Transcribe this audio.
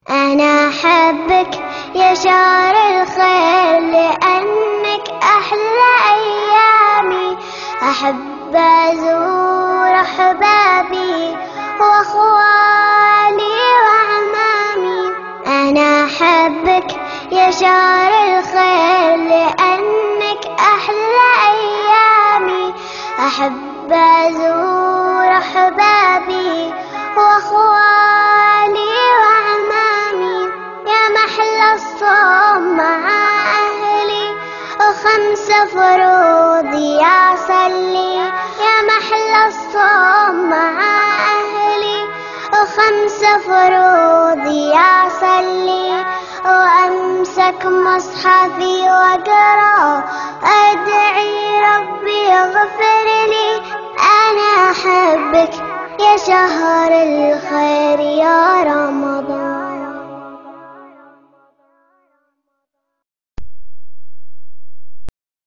أنا أحبك يا شهر الخير لأنك أحلى أيامي. أحب أزور أحبابي وأخوالي وعمامي. أنا أحبك يا شهر الخير لأنك أحلى أيامي. أحب أزور أحبابي وأخوالي وعمامي. يا محلى الصوم مع أهلي وخمس فروضي أصلي. يا محلى الصوم مع أهلي وخمس فروضي أصلي. وأمسك مصحفي وأقرأ أدعي ربي اغفر لي. أنا أحبك يا شهر الخير يا رمضان.